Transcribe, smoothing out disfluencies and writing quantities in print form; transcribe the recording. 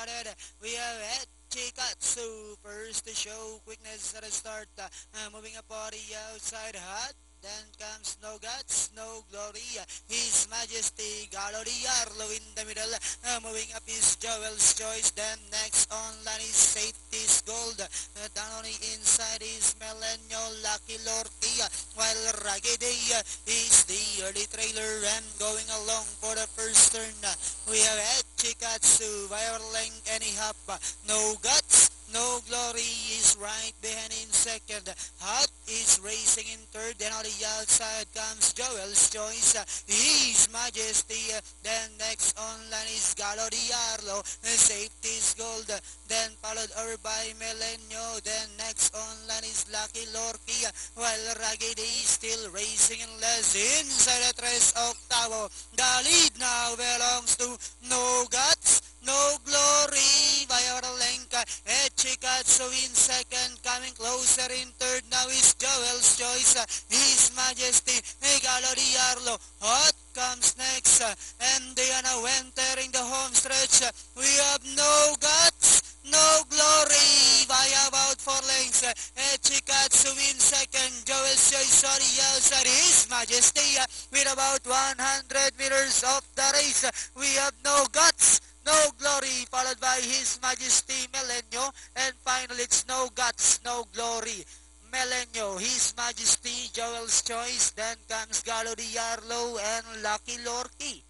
started. We have Chikatsu first to show quickness at the start. Moving up on the outside hot. Then comes No Guts, No Glory, His Majesty Galoriarlo in the middle. Moving up is Joel's Choice. Then next on line is Safety's Gold. Down on the inside is Melenio Lucky Lorty. While Raggedy is the early trailer and going along for the first turn. We have Chikatsu, Violent any hop. No Guts, No Glory is right behind in second. Hot is racing in third. Then on the outside comes Joel's Choice. His Majesty. Then next on line is Galo Diarlo. Safety's Gold. Then followed over by Melenio. Then next on line is Lucky Lorky. While Raggedy is still racing in less inside the tres octavo. The lead now belongs to No Guts, No Glory by Lenka. Chikatsu in second, coming closer in third. Now is Joel's Choice, His Majesty, Galo Diarlo. Hot comes next, and they are now entering the home stretch. We have No Guts, No Glory by about 4 lengths. Chikatsu in second, Joel's Choice on the outside, His Majesty with about 100 meters of the race. We have No Guts, No Glory, followed by His Majesty Melenio, and finally it's No Guts, No Glory. Melenio, His Majesty, Joel's Choice, then comes Galo Diarlo and Lucky Lorky.